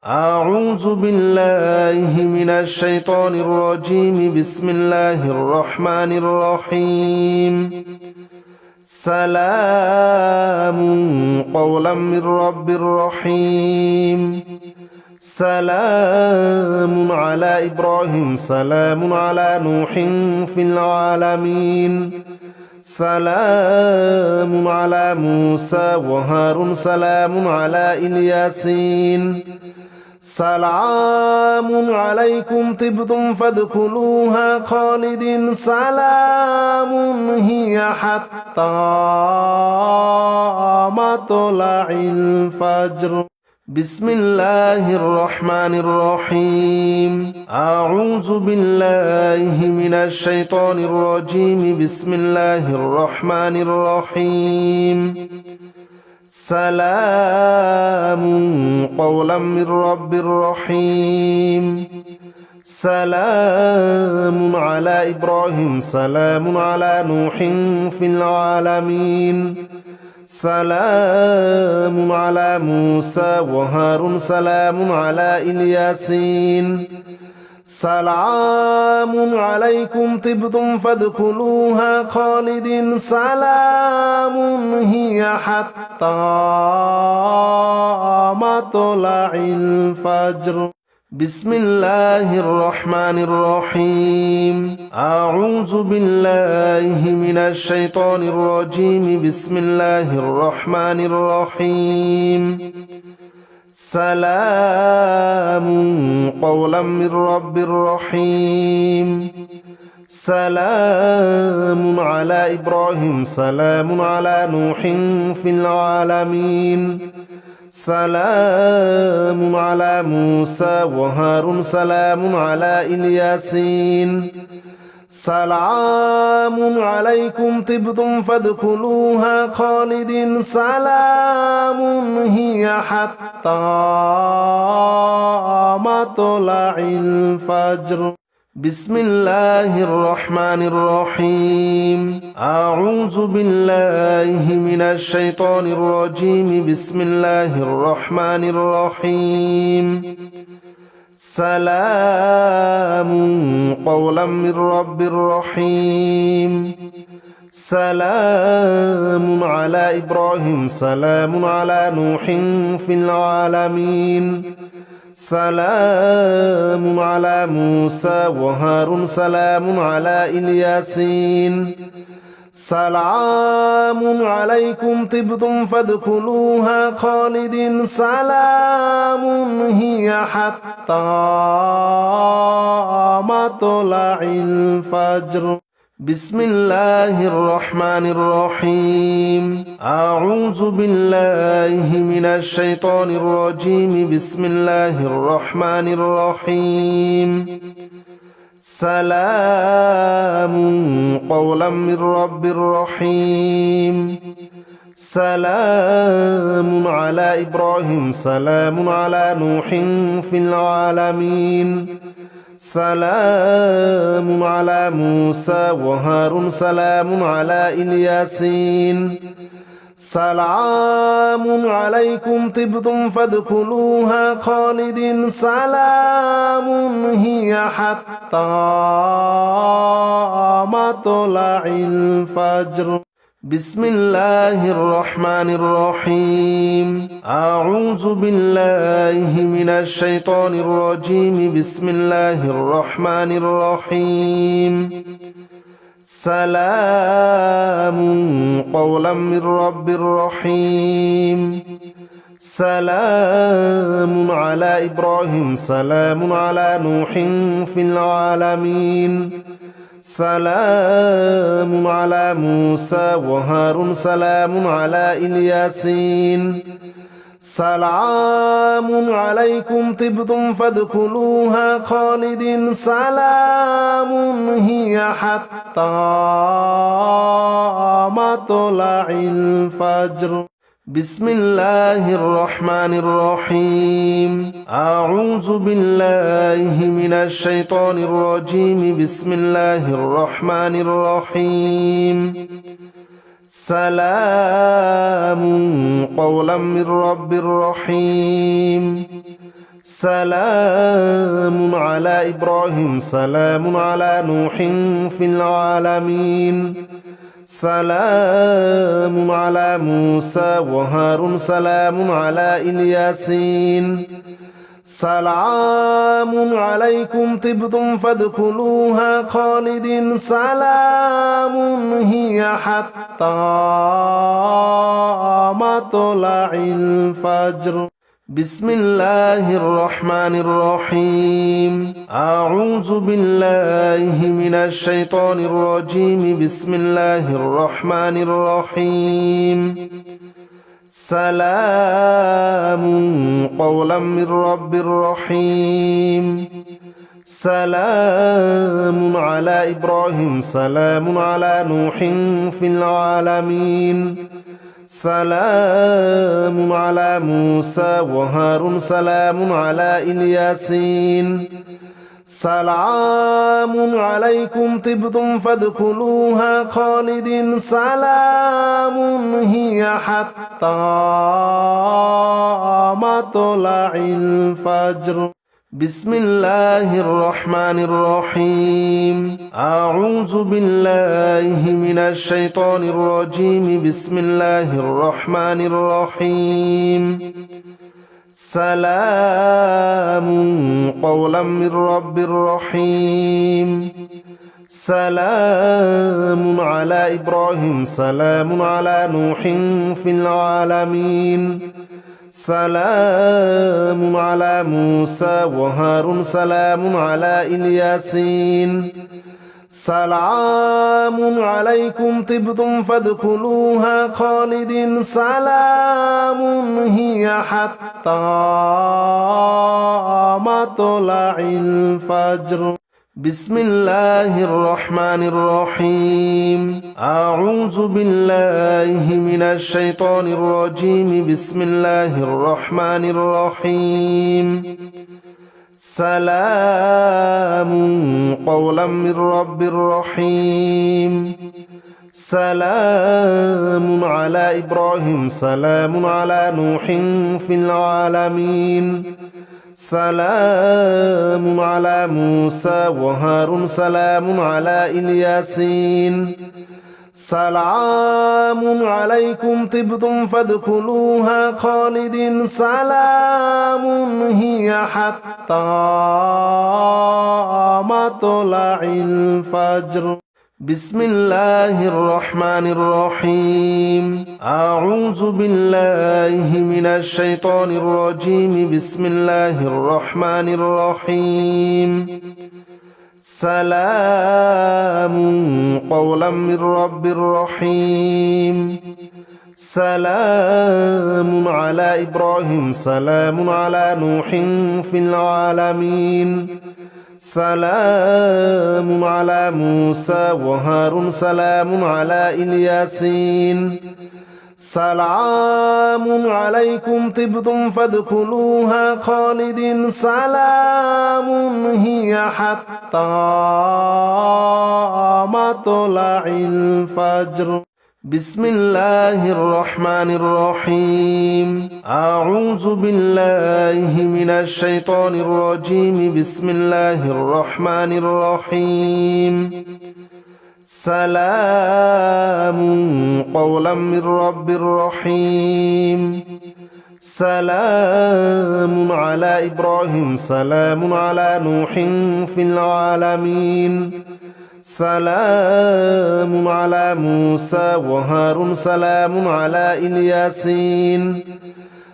أعوذ بالله من الشيطان الرجيم. بسم الله الرحمن الرحيم. سلام قولا من رب رحيم. سلام على إبراهيم. سلام على نوح في العالمين. سلام على موسى وهارون. سلام على الياسين. سلام عليكم طبتم فادخلوها خالدين. سلام هي حتى مطلع الفجر. بسم الله الرحمن الرحيم. أعوذ بالله من الشيطان الرجيم. بسم الله الرحمن الرحيم. سلام قولا من رب رحيم. سلام على إبراهيم. سلام على نوح في العالمين. سلام على موسى وهارون. سلام على الياسين. سلام عليكم طبتم فادخلوها خالدين. سلام هي حتى مطلع الفجر. بسم الله الرحمن الرحيم. أعوذ بالله من الشيطان الرجيم. بسم الله الرحمن الرحيم. سلام قولا من رب رحيم. سلام على إبراهيم. سلام على نوح في العالمين. سلام على موسى وهارون. سلام على الياسين. سلام عليكم طبتم فادخلوها خالدين. سلام هي حتى مطلع الفجر. بسم الله الرحمن الرحيم. أعوذ بالله من الشيطان الرجيم. بسم الله الرحمن الرحيم. سلام قولا من رب رحيم. سلام على إبراهيم. سلام على نوح في العالمين. سلام على موسى وهارون. سلام على الياسين. سلام عليكم طبتم فادخلوها خالدين. سلام هي حتى مطلع الفجر. بسم الله الرحمن الرحيم. أعوذ بالله من الشيطان الرجيم. بسم الله الرحمن الرحيم. سلام قولا من رب رحيم. سلام على إبراهيم. سلام على نوح في العالمين. سلام على موسى وهارون. سلام على الياسين. سلام عليكم طبتم فادخلوها خالدين. سلام هي حتى مطلع الفجر. بسم الله الرحمن الرحيم. أعوذ بالله من الشيطان الرجيم. بسم الله الرحمن الرحيم. سلام قولا من رب رحيم. سلام على إبراهيم. سلام على نوح في العالمين. سلام على موسى وهارون. سلام على الياسين. سلام عليكم طبتم فادخلوها خالدين. سلام هي حتى مطلع الفجر. بسم الله الرحمن الرحيم. أعوذ بالله من الشيطان الرجيم. بسم الله الرحمن الرحيم. سلام قولا من رب رحيم. سلام على إبراهيم سلام على نوح في العالمين سلام على موسى وهارون سلام على الياسين سلام عليكم طبتم فادخلوها خالدين سلام هي حتى مطلع الفجر بسم الله الرحمن الرحيم أعوذ بالله من الشيطان الرجيم بسم الله الرحمن الرحيم سلام قولا من رب رحيم سلام على إبراهيم سلام على نوح في العالمين سلام على موسى وهارون سلام على الياسين سلام عليكم طبتم فادخلوها خالدين سلام هي حتى مطلع الفجر بسم الله الرحمن الرحيم أعوذ بالله من الشيطان الرجيم بسم الله الرحمن الرحيم سلام قولا من رب رحيم سلام على إبراهيم سلام على نوح في العالمين سلام على موسى وهارون سلام على الياسين سلام عليكم طبتم فادخلوها خالدين سلام هي حتى مطلع الفجر بسم الله الرحمن الرحيم أعوذ بالله من الشيطان الرجيم بسم الله الرحمن الرحيم سلام قولا من رب رحيم سلام على إبراهيم سلام على نوح في العالمين سلام على موسى وهارون سلام على الياسين سلام عليكم طبتم فادخلوها خالدين سلام هي حتى مطلع الفجر بسم الله الرحمن الرحيم أعوذ بالله من الشيطان الرجيم بسم الله الرحمن الرحيم سلام قولا من رب رحيم سلام على إبراهيم سلام على نوح في العالمين سلام على موسى وهارون سلام على الياسين سلام عليكم طبتم فادخلوها خالدين سلام هي حتى مطلع الفجر بسم الله الرحمن الرحيم أعوذ بالله من الشيطان الرجيم بسم الله الرحمن الرحيم سلام قولا من رب رحيم سلام على إبراهيم سلام على نوح في العالمين سلام على موسى وهارون سلام على الياسين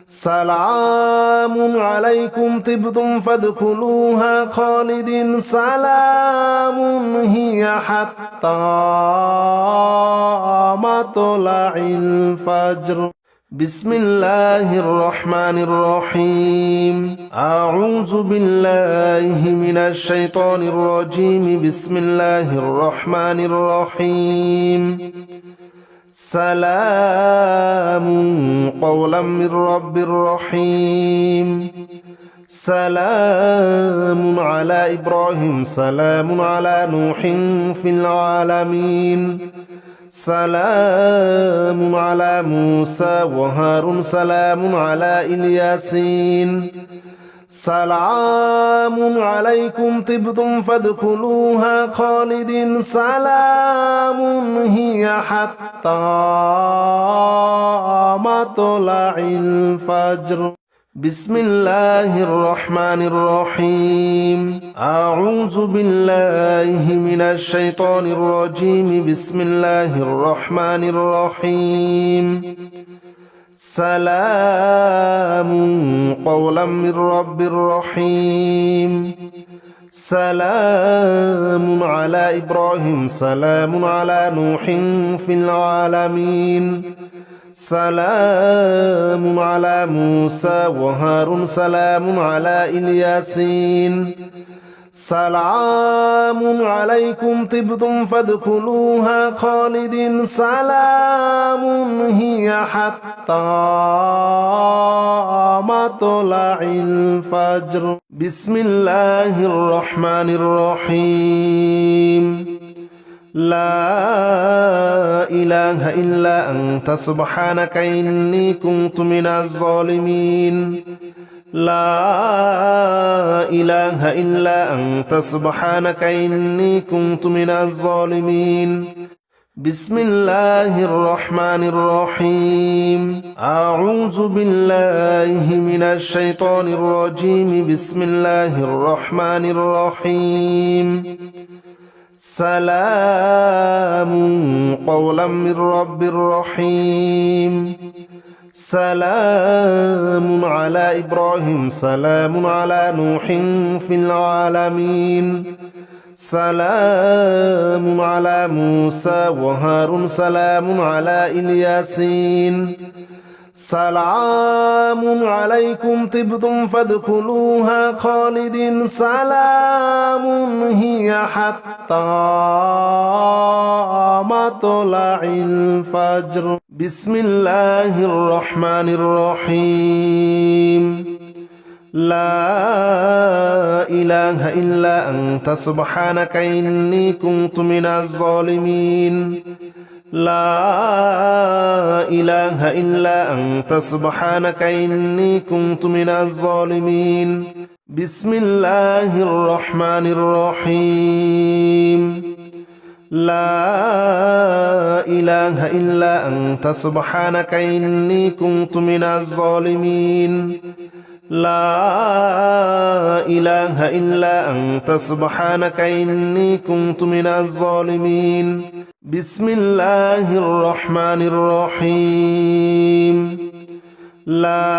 سلام عليكم طبتم فادخلوها خالدين سلام هي حتى مطلع الفجر بسم الله الرحمن الرحيم أعوذ بالله من الشيطان الرجيم بسم الله الرحمن الرحيم سلام قولا من رب رحيم سلام على إبراهيم سلام على نوح في العالمين سلام على موسى وهارون سلام على الياسين سلام عليكم طبتم فادخلوها خالدين سلام هي حتى مطلع الفجر بسم الله الرحمن الرحيم أعوذ بالله من الشيطان الرجيم بسم الله الرحمن الرحيم سلام قولا من رب رحيم سلام على إبراهيم سلام على نوح في العالمين سلام على موسى وهارون سلام على الياسين سلام عليكم طبتم فادخلوها خالدين سلام هي حتى مطلع الفجر بسم الله الرحمن الرحيم لا إله إلا أنت سبحانك إني كنت من الظالمين لا إله إلا أنت سبحانك إني كنت من الظالمين بسم الله الرحمن الرحيم أعوذ بالله من الشيطان الرجيم بسم الله الرحمن الرحيم سلام قولا من رب رحيم سلام على إبراهيم سلام على نوح في العالمين سلام على موسى وهارون سلام على الياسين سلام عليكم طبتم فادخلوها خالدين سلام هي حتى مطلع الفجر بسم الله الرحمن الرحيم لا إله إلا أنت سبحانك إني كنت من الظالمين لا إله إلا أنت سبحانك إني كنت من الظالمين بسم الله الرحمن الرحيم لا إله إلا أنت سبحانك إني كنت من الظالمين لا إله إلا أنت سبحانك إني كنت من الظالمين بسم الله الرحمن الرحيم لا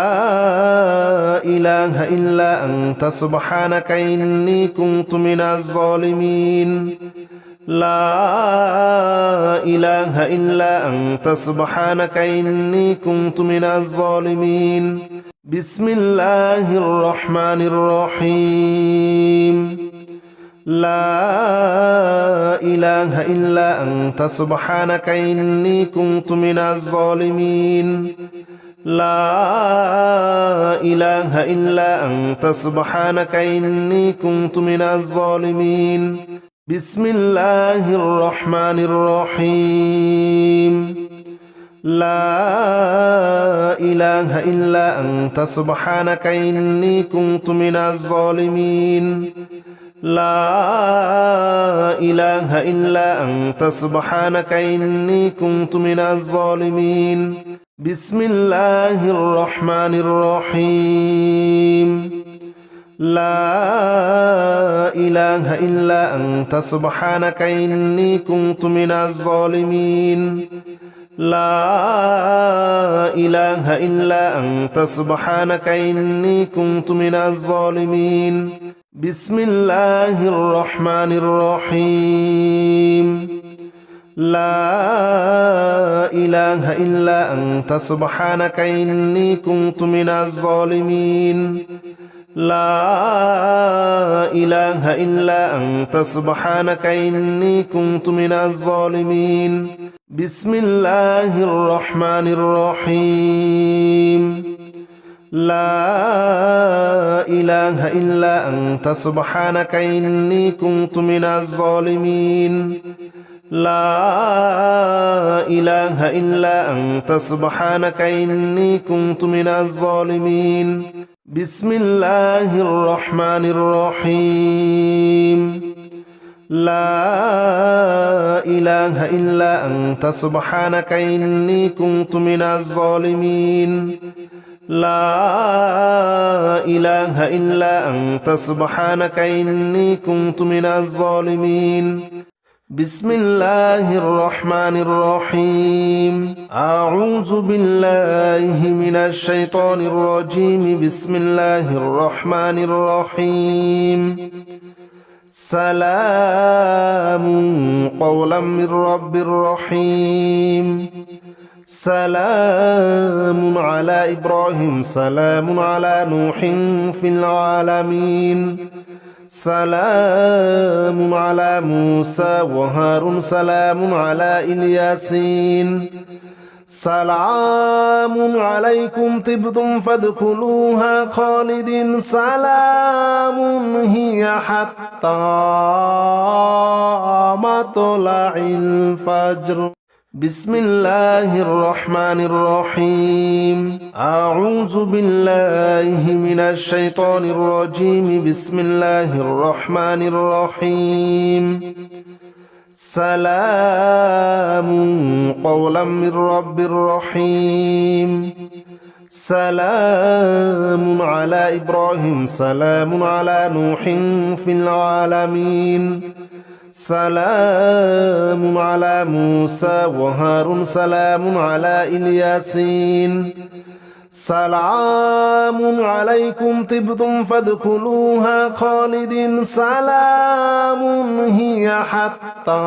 إله إلا أنت سبحانك إني كنت من الظالمين لا إله إلا أنت سبحانك إني كنت من الظالمين بسم الله الرحمن الرحيم لا إله إلا أنت سبحانك إني كنت من الظالمين لا إله إلا أنت سبحانك إني كنت من الظالمين بسم الله الرحمن الرحيم لا إله إلا أنت سبحانك إني كنت من الظالمين لا إله إلا أنت سبحانك إني كنت من الظالمين بسم الله الرحمن الرحيم لا إله إلا أنت سبحانك إني كنت من الظالمين لا إله إلا أنت سبحانك إني كنت من الظالمين بسم الله الرحمن الرحيم لا إله إلا أنت سبحانك إني كنت من الظالمين لا إله إلا أنت سبحانك إني كنت من الظالمين بسم الله الرحمن الرحيم لا إله إلا أنت سبحانك إني كنت من الظالمين لا إله إلا أنت سبحانك إني كنت من الظالمين بسم الله الرحمن الرحيم لا إله إلا أنت سبحانك إني كنت من الظالمين لا إله إلا أنت سبحانك إني كنت من الظالمين بسم الله الرحمن الرحيم أعوذ بالله من الشيطان الرجيم بسم الله الرحمن الرحيم سلام قولا من رب رحيم سلام على إبراهيم سلام على نوح في العالمين سلام على موسى وهارون سلام على الياسين سلام عليكم طبتم فادخلوها خالدين سلام هي حتى مطلع الفجر بسم الله الرحمن الرحيم أعوذ بالله من الشيطان الرجيم بسم الله الرحمن الرحيم سلام قولا من رب رحيم سلام على إبراهيم سلام على نوح في العالمين سلام على موسى وهارون سلام على الياسين سلام عليكم طبتم فادخلوها خالدين سلام هي حتى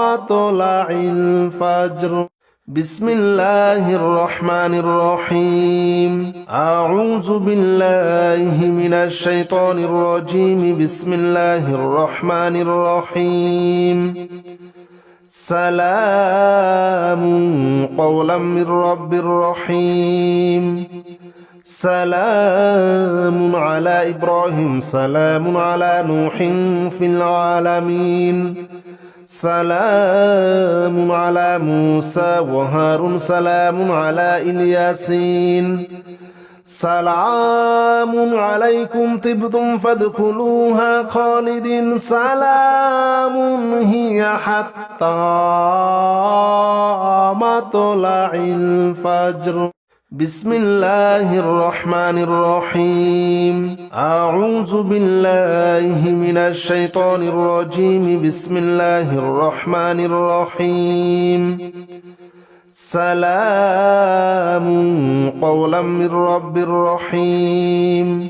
مطلع الفجر بسم الله الرحمن الرحيم أعوذ بالله من الشيطان الرجيم بسم الله الرحمن الرحيم سلام قولا من رب رحيم سلام على إبراهيم سلام على نوح في العالمين سلام على موسى وهارون سلام على الياسين سلام عليكم طبتم فادخلوها خالدين سلام هي حتى مطلع الفجر بسم الله الرحمن الرحيم أعوذ بالله من الشيطان الرجيم بسم الله الرحمن الرحيم سلام قولا من رب رحيم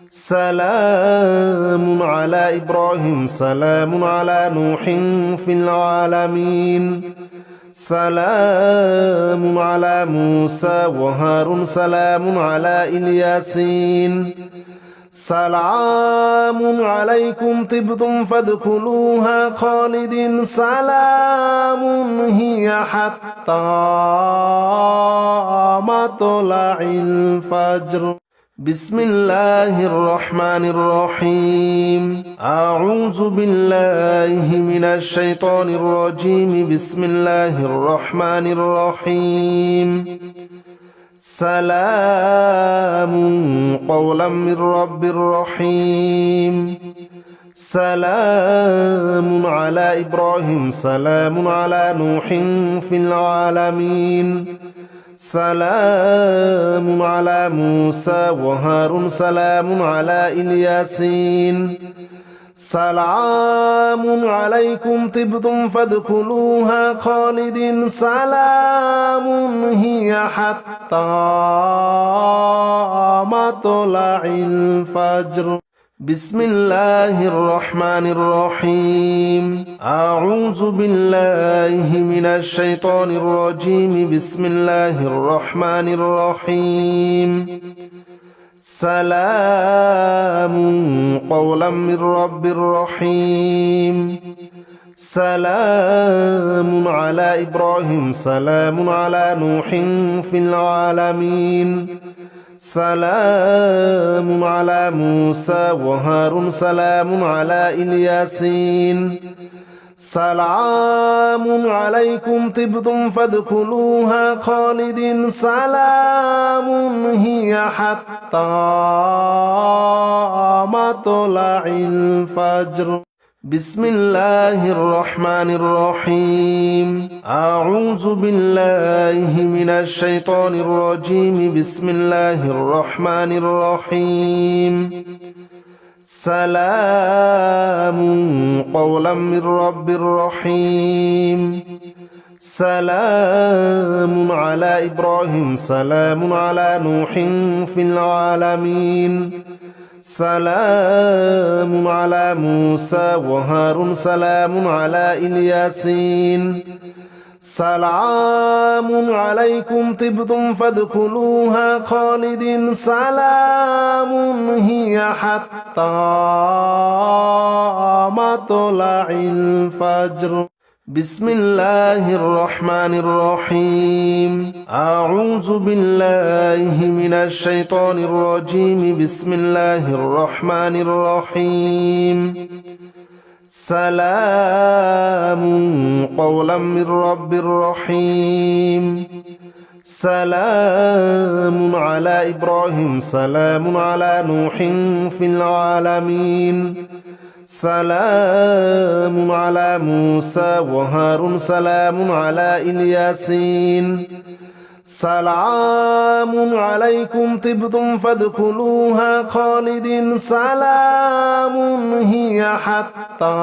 سلام على إبراهيم سلام على نوح في العالمين سلام على موسى وهارون سلام على الياسين سلام عليكم طبتم فادخلوها خالدين سلام هي حتى مطلع الفجر بسم الله الرحمن الرحيم أعوذ بالله من الشيطان الرجيم بسم الله الرحمن الرحيم سلام قولا من رب رحيم سلام على إبراهيم سلام على نوح في العالمين سلام على موسى وهارون سلام على الياسين سلام عليكم طبتم فادخلوها خالدين سلام هي حتى مطلع الفجر بسم الله الرحمن الرحيم أعوذ بالله من الشيطان الرجيم بسم الله الرحمن الرحيم سلام قولا من رب رحيم سلام على إبراهيم سلام على نوح في العالمين سلام على موسى وهارون سلام على الياسين سلام عليكم طبتم فادخلوها خالدين سلام هي حتى مطلع الفجر بسم الله الرحمن الرحيم أعوذ بالله من الشيطان الرجيم بسم الله الرحمن الرحيم سلام قولا من رب رحيم سلام على إبراهيم سلام على نوح في العالمين سلام على موسى وهارون سلام على الياسين سلام عليكم طبتم فادخلوها خالدين سلام هي حتى مطلع الفجر بسم الله الرحمن الرحيم أعوذ بالله من الشيطان الرجيم بسم الله الرحمن الرحيم سلام قولا من رب رحيم سلام على إبراهيم سلام على نوح في العالمين سلام على موسى وهارون سلام على الياسين سلام عليكم طبتم فادخلوها خالدين سلام هي حتى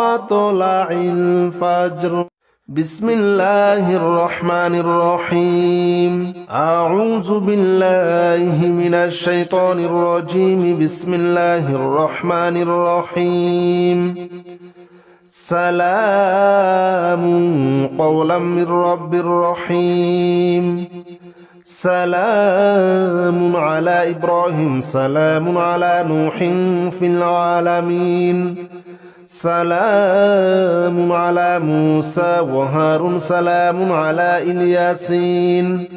مطلع الفجر بسم الله الرحمن الرحيم أعوذ بالله من الشيطان الرجيم بسم الله الرحمن الرحيم سلام قولا من رب رحيم سلام على إبراهيم سلام على نوح في العالمين سلام على موسى وهارون سلام على الياسين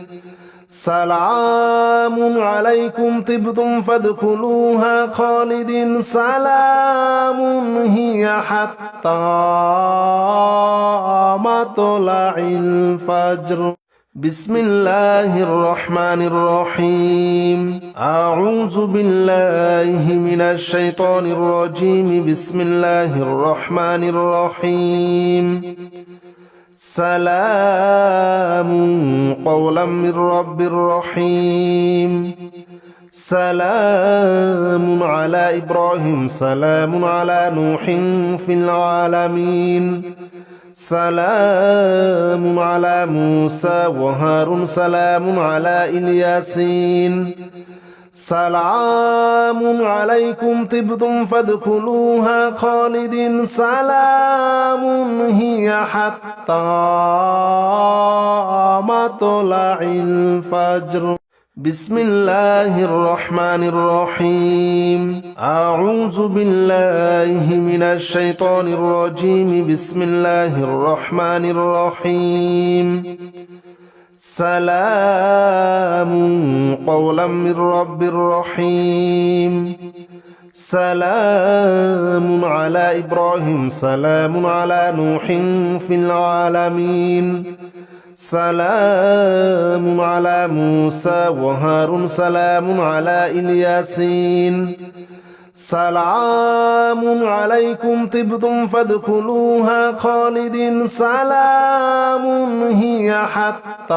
سلام عليكم طبتم فادخلوها خالدين سلام هي حتى مطلع الفجر بسم الله الرحمن الرحيم أعوذ بالله من الشيطان الرجيم بسم الله الرحمن الرحيم سلام قولا من رب رحيم سلام على إبراهيم سلام على نوح في العالمين سلام على موسى وهارون سلام على الياسين سلام عليكم طبتم فادخلوها خالدين سلام هي حتى مطلع الفجر بسم الله الرحمن الرحيم أعوذ بالله من الشيطان الرجيم بسم الله الرحمن الرحيم سلام قولا من رب رحيم سلام على إبراهيم سلام على نوح في العالمين سلام على موسى وهارون سلام على الياسين سلام عليكم طبتم فادخلوها خالدين سلام هي حتى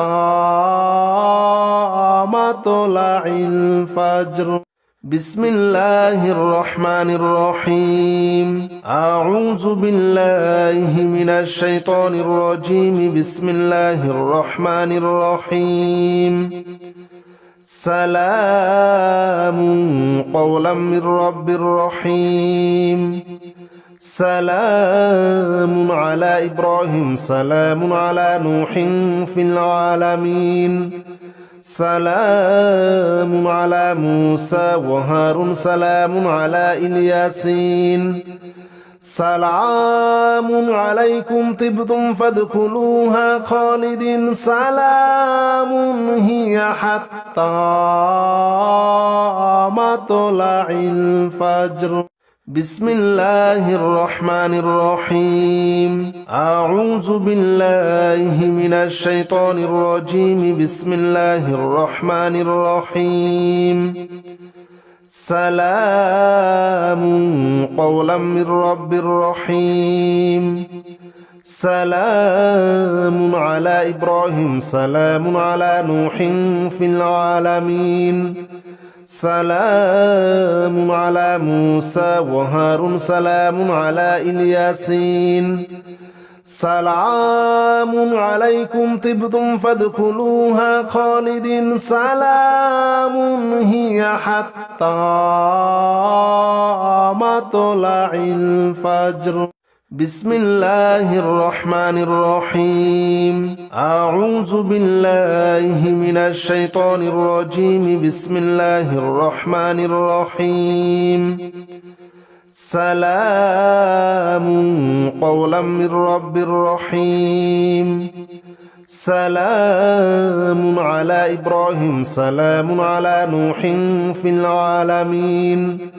مطلع الفجر بسم الله الرحمن الرحيم أعوذ بالله من الشيطان الرجيم بسم الله الرحمن الرحيم سلام قولا من رب رحيم سلام على إبراهيم سلام على نوح في العالمين سلام على موسى وهارون سلام على الياسين سلام عليكم طبتم فادخلوها خالدين سلام هي حتى مطلع الفجر بسم الله الرحمن الرحيم أعوذ بالله من الشيطان الرجيم بسم الله الرحمن الرحيم سلام قولا من رب رحيم سلام على إبراهيم سلام على نوح في العالمين سلام على موسى وهارون سلام على الياسين سلام عليكم طبتم فادخلوها خالدين سلام هي حتى مطلع الفجر بسم الله الرحمن الرحيم أعوذ بالله من الشيطان الرجيم بسم الله الرحمن الرحيم سلام قولا من رب رحيم سلام على إبراهيم سلام على نوح في العالمين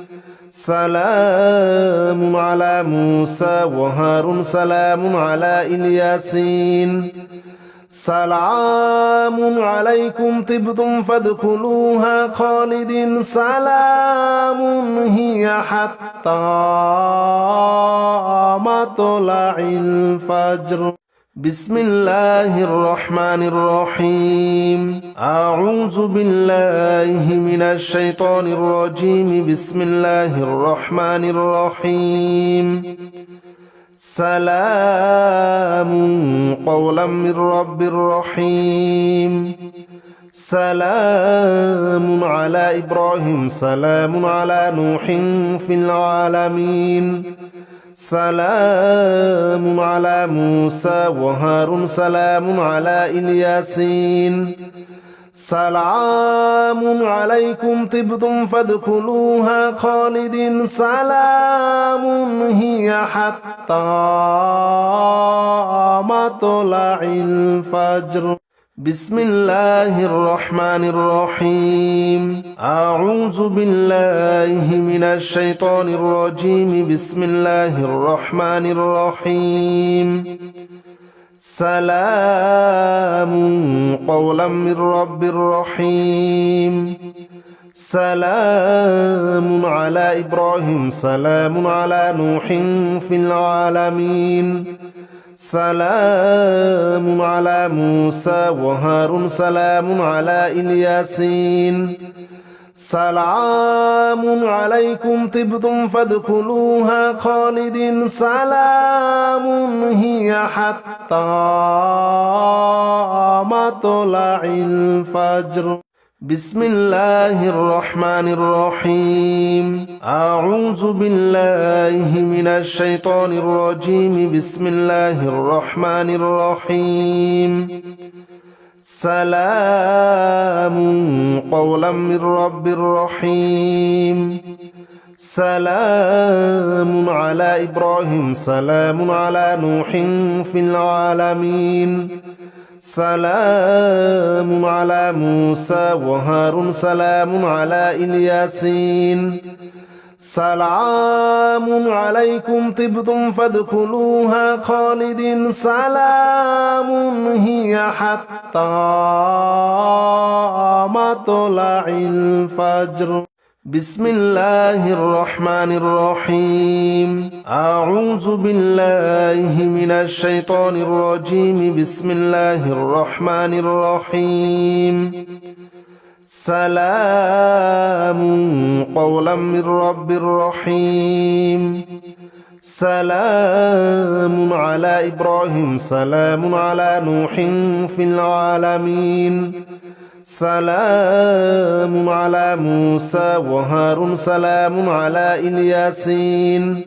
سلام على موسى وهارون سلام على الياسين سلام عليكم طبتم فادخلوها خالدين سلام هي حتى مطلع الفجر بسم الله الرحمن الرحيم أعوذ بالله من الشيطان الرجيم بسم الله الرحمن الرحيم سلام قولا من رب رحيم سلام على إبراهيم سلام على نوح في العالمين سلام على موسى وهارون سلام على الياسين سلام عليكم طبتم فادخلوها خالدين سلام هي حتى مطلع الفجر بسم الله الرحمن الرحيم أعوذ بالله من الشيطان الرجيم بسم الله الرحمن الرحيم سلام قولا من رب رحيم سلام على إبراهيم سلام على نوح في العالمين سلام على موسى وهارون سلام على الياسين سلام عليكم طبتم فادخلوها خالدين سلام هي حتى مطلع الفجر بسم الله الرحمن الرحيم أعوذ بالله من الشيطان الرجيم بسم الله الرحمن الرحيم سلام قولا من رب رحيم سلام على إبراهيم سلام على نوح في العالمين سلام على موسى وهارون سلام على الياسين سلام عليكم طبتم فادخلوها خالدين سلام هي حتى مطلع الفجر بسم الله الرحمن الرحيم أعوذ بالله من الشيطان الرجيم بسم الله الرحمن الرحيم سلام قولا من رب رحيم سلام على إبراهيم سلام على نوح في العالمين سلام على موسى وهارون سلام على الياسين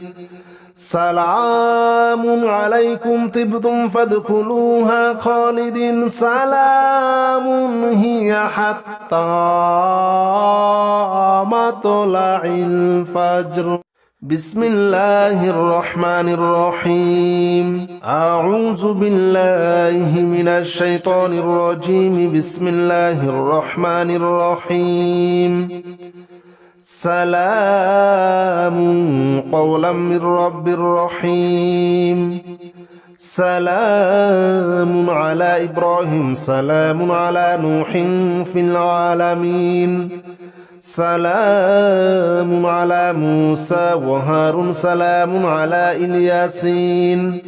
سلام عليكم طبتم فادخلوها خالدين سلام هي حتى مطلع الفجر بسم الله الرحمن الرحيم أعوذ بالله من الشيطان الرجيم بسم الله الرحمن الرحيم سلام قولا من رب رحيم سلام على إبراهيم سلام على نوح في العالمين سلام على موسى وهارون سلام على الياسين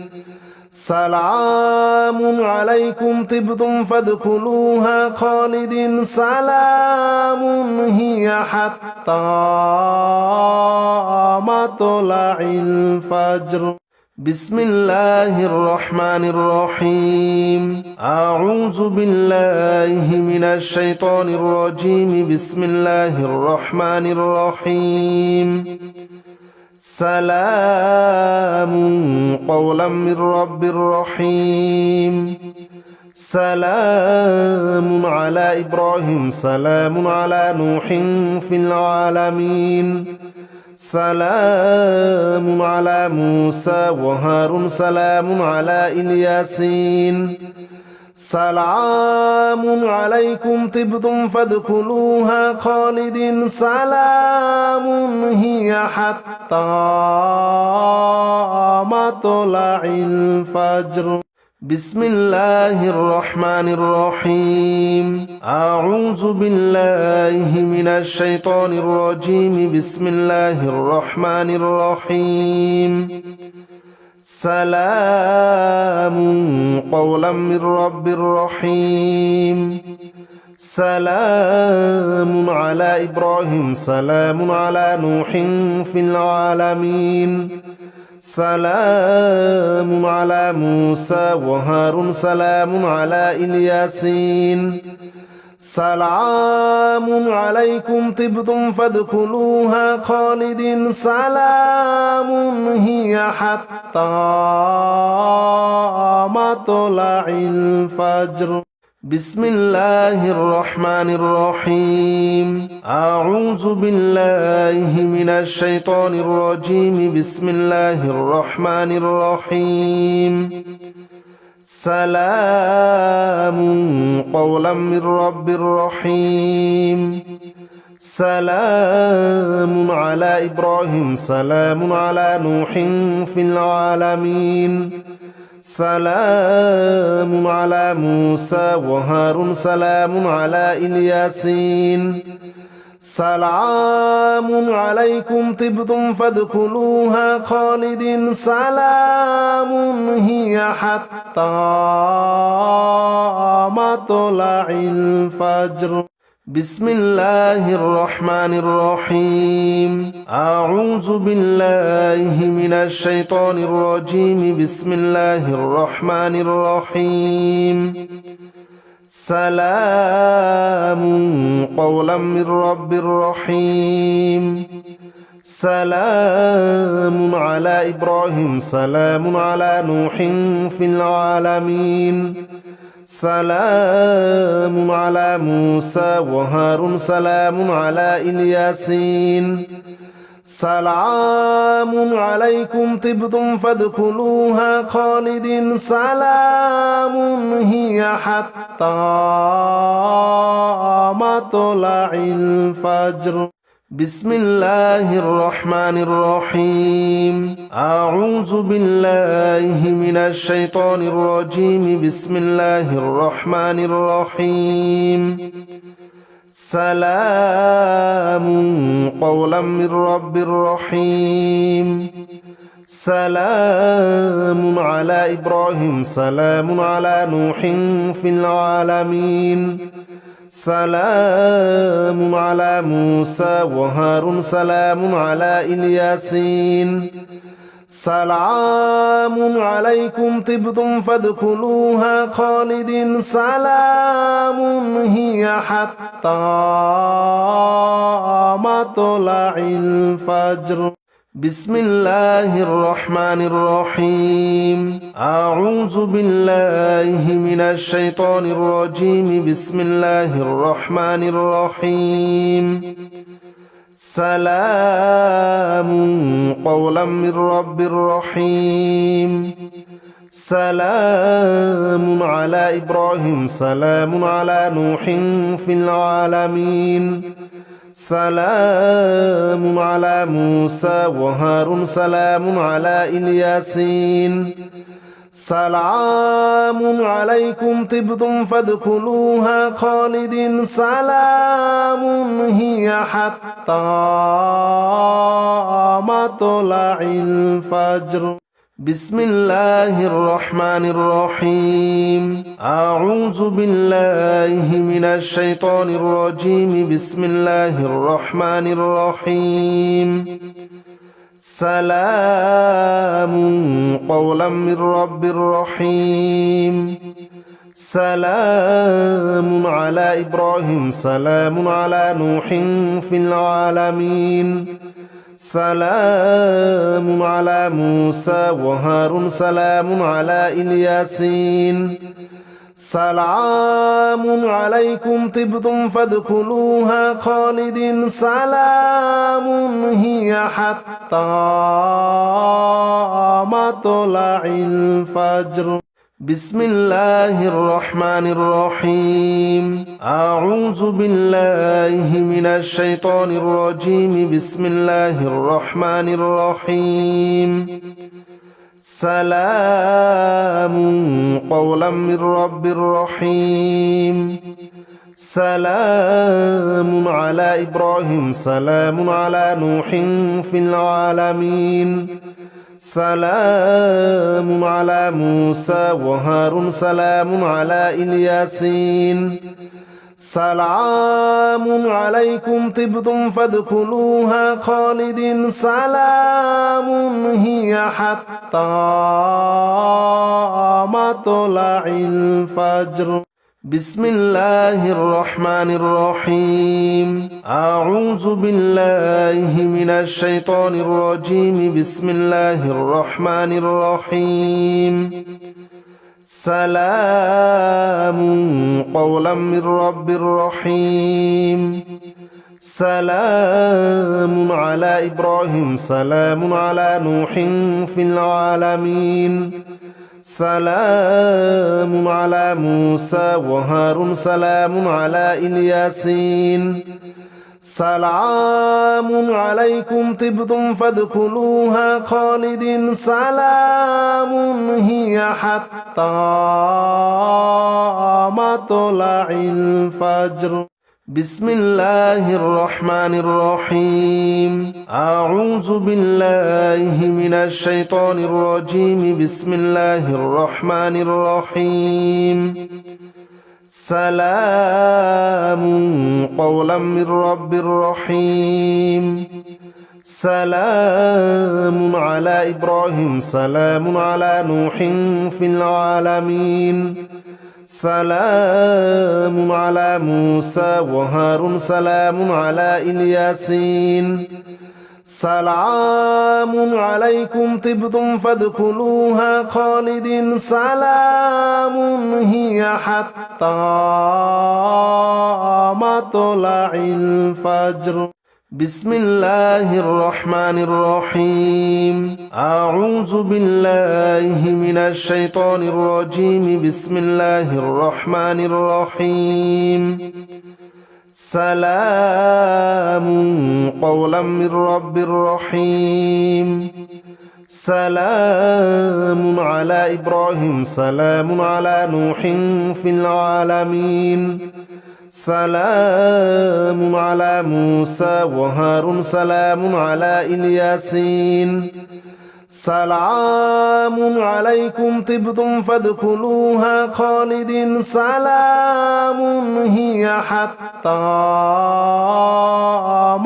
سلام عليكم طبتم فادخلوها خالدين سلام هي حتى مطلع الفجر بسم الله الرحمن الرحيم أعوذ بالله من الشيطان الرجيم بسم الله الرحمن الرحيم سلام قولا من رب رحيم سلام على إبراهيم سلام على نوح في العالمين سلام على موسى وهارون سلام على الياسين سلام عليكم طبتم فادخلوها خالدين سلام هي حتى مطلع الفجر بسم الله الرحمن الرحيم أعوذ بالله من الشيطان الرجيم بسم الله الرحمن الرحيم سلام قولا من رب رحيم سلام على إبراهيم سلام على نوح في العالمين سلام على موسى وهارون سلام على الياسين سلام عليكم طبتم فادخلوها خالدين سلام هي حتى مطلع الفجر بسم الله الرحمن الرحيم أعوذ بالله من الشيطان الرجيم بسم الله الرحمن الرحيم سلام قولا من رب رحيم سلام على إبراهيم سلام على نوح في العالمين سلام على موسى وهارون سلام على الياسين سلام عليكم طبتم فادخلوها خالدين سلام هي حتى مطلع الفجر بسم الله الرحمن الرحيم أعوذ بالله من الشيطان الرجيم بسم الله الرحمن الرحيم سلام قولا من رب رحيم سلام على إبراهيم سلام على نوح في العالمين سلام على موسى وهارون سلام على الياسين سلام عليكم طبتم فادخلوها خالدين سلام هي حتى مطلع الفجر بسم الله الرحمن الرحيم أعوذ بالله من الشيطان الرجيم بسم الله الرحمن الرحيم سلام قولا من رب رحيم سلام على إبراهيم سلام على نوح في العالمين سلام على موسى وهارون سلام على الياسين سلام عليكم طبتم فادخلوها خالدين سلام هي حتى مطلع الفجر بسم الله الرحمن الرحيم أعوذ بالله من الشيطان الرجيم بسم الله الرحمن الرحيم سلام قولا من رب رحيم سلام على إبراهيم سلام على نوح في العالمين سلام على موسى وهارون سلام على الياسين سلام عليكم طبتم فادخلوها خالدين سلام هي حتى مطلع الفجر بسم الله الرحمن الرحيم أعوذ بالله من الشيطان الرجيم بسم الله الرحمن الرحيم سلام قولا من رب رحيم سلام على إبراهيم سلام على نوح في العالمين سلام على موسى وهارون سلام على الياسين سلام عليكم طبتم فادخلوها خالدين سلام هي حتى مطلع الفجر بسم الله الرحمن الرحيم أعوذ بالله من الشيطان الرجيم بسم الله الرحمن الرحيم سلام قولا من رب رحيم سلام على إبراهيم سلام على نوح في العالمين سلام على موسى وهارون سلام على الياسين سلام عليكم طبتم فادخلوها خالدين سلام هي حتى مطلع الفجر بسم الله الرحمن الرحيم أعوذ بالله من الشيطان الرجيم بسم الله الرحمن الرحيم سلام قولا من رب رحيم سلام على إبراهيم سلام على نوح في العالمين سلام على موسى وهارون سلام على الياسين سلام عليكم طبتم فادخلوها خالدين سلام هي حتى مطلع الفجر بسم الله الرحمن الرحيم أعوذ بالله من الشيطان الرجيم بسم الله الرحمن الرحيم سلام قولا من رب رحيم سلام على إبراهيم سلام على نوح في العالمين سلام على موسى وهارون سلام على الياسين سلام عليكم طبتم فادخلوها خالدين سلام هي حتى مطلع الفجر بسم الله الرحمن الرحيم أعوذ بالله من الشيطان الرجيم بسم الله الرحمن الرحيم سلام قولا من رب رحيم سلام على إبراهيم سلام على نوح في العالمين سلام على موسى وهارون سلام على الياسين سلام عليكم طبتم فادخلوها خالدين سلام هي حتى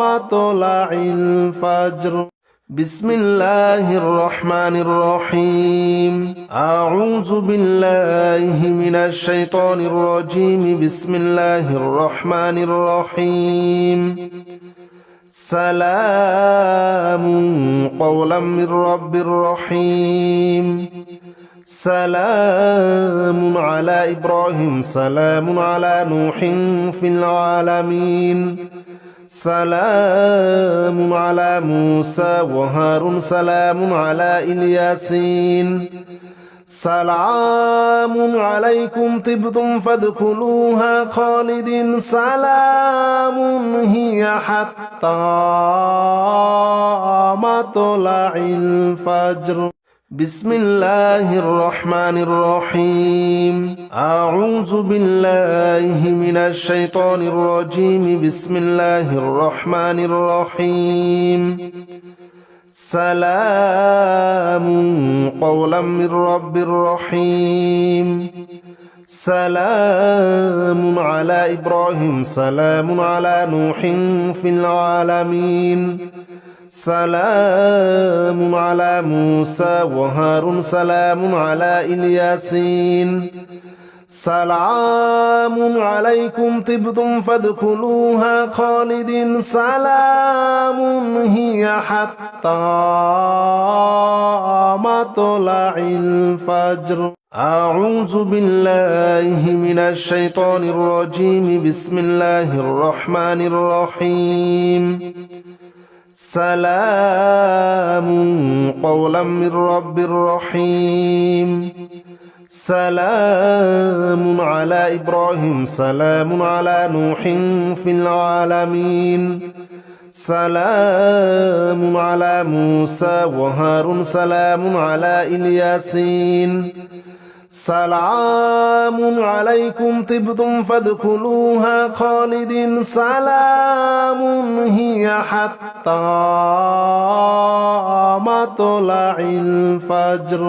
مطلع الفجر بسم الله الرحمن الرحيم أعوذ بالله من الشيطان الرجيم بسم الله الرحمن الرحيم سلام قولا من رب رحيم سلام على إبراهيم سلام على نوح في العالمين سلام على موسى وهارون سلام على الياسين سلام عليكم طبتم فادخلوها خالدين سلام هي حتى مطلع الفجر بسم الله الرحمن الرحيم أعوذ بالله من الشيطان الرجيم بسم الله الرحمن الرحيم سلام قولا من رب رحيم سلام على إبراهيم سلام على نوح في العالمين سلام على موسى وهارون سلام على الياسين سلام عليكم طبتم فادخلوها خالدين سلام هي حتى مطلع الفجر أعوذ بالله من الشيطان الرجيم بسم الله الرحمن الرحيم سلام قولا من رب رحيم سلام على إبراهيم سلام على نوح في العالمين سلام على موسى وهارون سلام على الياسين سلام عليكم طبتم فادخلوها خالدين سلام هي حتى مطلع الفجر